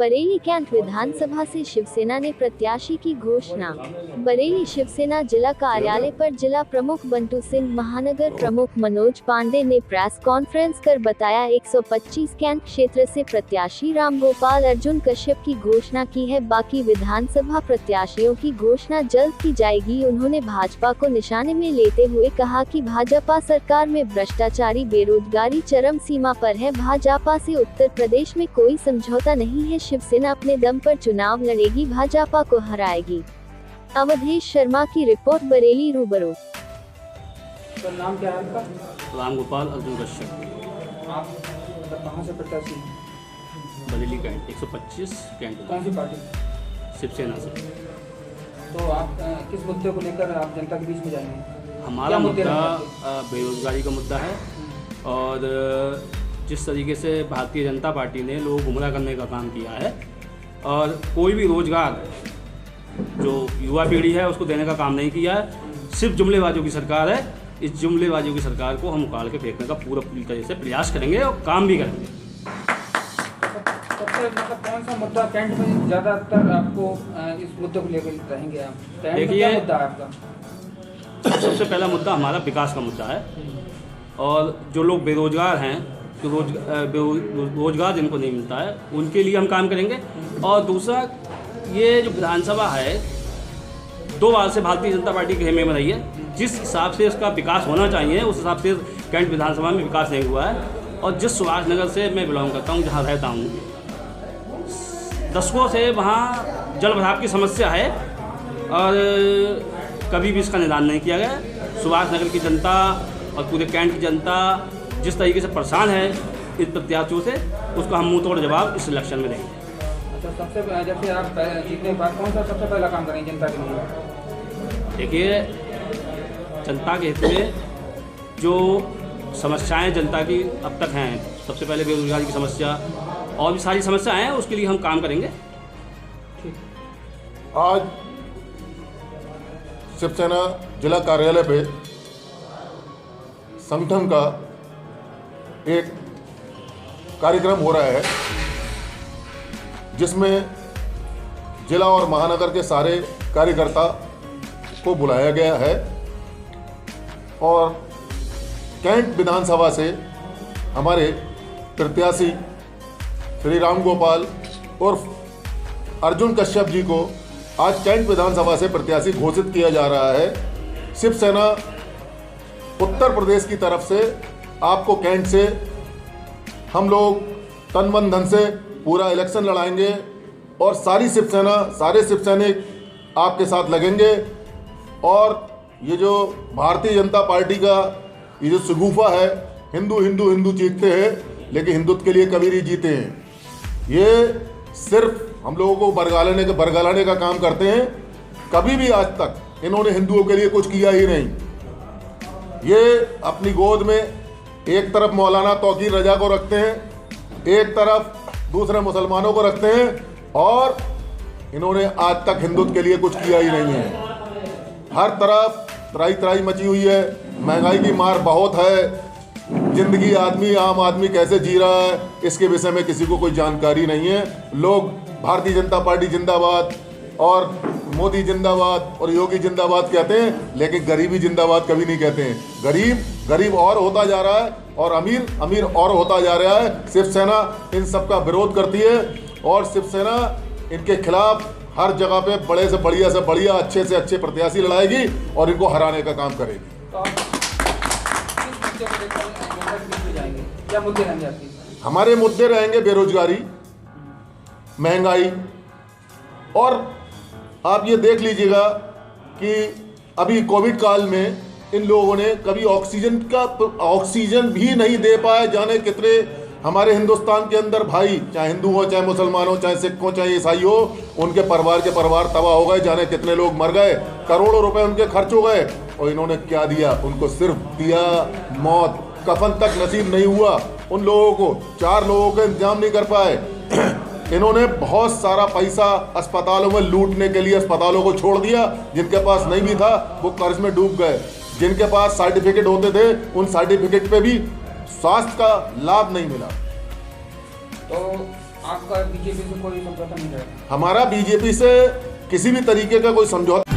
Bareilly cantt विधानसभा से शिवसेना ने प्रत्याशी की घोषणा। बरेली शिवसेना जिला कार्यालय पर जिला प्रमुख बंटू सिंह, महानगर प्रमुख मनोज पांडे ने प्रेस कॉन्फ्रेंस कर बताया 125 कैंट क्षेत्र से प्रत्याशी रामगोपाल अर्जुन कश्यप की घोषणा की है। बाकी विधानसभा प्रत्याशियों की घोषणा जल्द की जाएगी। उन्होंने भाजपा को निशाने में लेते हुए कहा कि भाजपा सरकार में भ्रष्टाचारी, बेरोजगारी चरम सीमा पर है। भाजपा से उत्तर प्रदेश में कोई समझौता नहीं है। शिवसेना अपने दम पर चुनाव लड़ेगी, भाजपा को हराएगी। अवधेश शर्मा की रिपोर्ट, बरेली रूबरू। तो नाम क्या है आपका? रामगोपाल अर्जुन कश्यप। आप कहाँ से प्रत्याशी? Bareilly cantt 125 cantt. कौन सी पार्टी? शिवसेना से। तो आप किस मुद्दे को लेकर आप जनता के बीच में जाएंगे? हमारा मुद्दा बेरोजगारी का मुद्दा है और जिस तरीके से भारतीय जनता पार्टी ने लोग गुमराह करने का काम किया है और कोई भी रोजगार जो युवा पीढ़ी है उसको देने का काम नहीं किया है, सिर्फ जुमलेबाजों की सरकार है। इस जुमलेबाजों की सरकार को हम उखाड़ के फेंकने का पूरी तरह से प्रयास करेंगे और काम भी करेंगे। सबसे कौन सा मुद्दा कैंट में ज़्यादातर आपको इस मुद्दे को लेकर रहेंगे आप? देखिए, मुद्दा है आपका? सबसे पहला मुद्दा हमारा विकास का मुद्दा है और जो लोग बेरोजगार हैं, जो रोजगार जिनको नहीं मिलता है, उनके लिए हम काम करेंगे। और दूसरा, ये जो विधानसभा है 2 बार से भारतीय जनता पार्टी के खेमे में रही है। जिस हिसाब से इसका विकास होना चाहिए उस हिसाब से कैंट विधानसभा में विकास नहीं हुआ है। और जिस सुभाष नगर से मैं बिलोंग करता हूँ, जहाँ रहता हूँ, दशकों से वहाँ जल भराव की समस्या है और कभी भी इसका निदान नहीं किया गया। सुभाष नगर की जनता और पूरे कैंट की जनता जिस तरीके से परेशान है इस प्रत्याशियों से, उसका हम मुंह तोड़ जवाब इस इलेक्शन में देंगे। अच्छा, सबसे जैसे आप जीतने के बाद कौन सा सबसे पहला काम करेंगे जनता के लिए? देखिए, जनता के हित में जो समस्याएं जनता की अब तक हैं, सबसे पहले बेरोजगारी की समस्या और भी सारी समस्याएं हैं, उसके लिए हम काम करेंगे। आज शिवसेना जिला कार्यालय पे संगठन का एक कार्यक्रम हो रहा है जिसमें जिला और महानगर के सारे कार्यकर्ता को बुलाया गया है और कैंट विधानसभा से हमारे प्रत्याशी श्री रामगोपाल और अर्जुन कश्यप जी को आज कैंट विधानसभा से प्रत्याशी घोषित किया जा रहा है। शिवसेना उत्तर प्रदेश की तरफ से आपको कैंट से हम लोग तन मन धन से पूरा इलेक्शन लड़ाएंगे और सारी शिवसेना, सारे शिवसैनिक आपके साथ लगेंगे। और ये जो भारतीय जनता पार्टी का ये जो शगुफा है, हिंदू हिंदू हिंदू चीखते हैं लेकिन हिंदुत्व के लिए कभी नहीं जीते हैं, ये सिर्फ हम लोगों को बरगलाने का काम करते हैं। कभी भी आज तक इन्होंने हिंदुओं के लिए कुछ किया ही नहीं। ये अपनी गोद में एक तरफ मौलाना तौकीर रजा को रखते हैं, एक तरफ दूसरे मुसलमानों को रखते हैं और इन्होंने आज तक हिंदुत्व के लिए कुछ किया ही नहीं है। हर तरफ त्राही त्राही मची हुई है, महंगाई की मार बहुत है, जिंदगी आम आदमी कैसे जी रहा है इसके विषय में किसी को कोई जानकारी नहीं है। लोग भारतीय जनता पार्टी जिंदाबाद और मोदी जिंदाबाद और योगी जिंदाबाद कहते हैं लेकिन गरीबी जिंदाबाद कभी नहीं कहते हैं। गरीब और होता जा रहा है और अमीर और होता जा रहा है। शिवसेना इन सब का विरोध करती है और शिवसेना इनके खिलाफ हर जगह पे बड़े से बढ़िया अच्छे से अच्छे प्रत्याशी लड़ाएगी और इनको हराने का काम करेगी। क्या मुद्दे रहेंगे आपके? हमारे मुद्दे रहेंगे बेरोजगारी, महंगाई और आप ये देख लीजिएगा कि अभी कोविड काल में इन लोगों ने कभी ऑक्सीजन भी नहीं दे पाए। जाने कितने हमारे हिंदुस्तान के अंदर भाई, चाहे हिंदू हो, चाहे मुसलमान हो, चाहे सिख हो, चाहे ईसाई हो, उनके परिवार तबाह हो गए। जाने कितने लोग मर गए, करोड़ों रुपए उनके खर्च हो गए और इन्होंने क्या दिया? उनको सिर्फ दिया मौत। कफन तक नसीब नहीं हुआ उन लोगों को, 4 लोगों का इंतजाम नहीं कर पाए। इन्होंने बहुत सारा पैसा अस्पतालों में लूटने के लिए अस्पतालों को छोड़ दिया। जिनके पास नहीं भी था वो कर्ज में डूब गए। जिनके पास सर्टिफिकेट होते थे उन सर्टिफिकेट पे भी स्वास्थ्य का लाभ नहीं मिला। तो आपका बीजेपी से कोई समझौता नहीं रहेगा? हमारा बीजेपी से किसी भी तरीके का कोई समझौता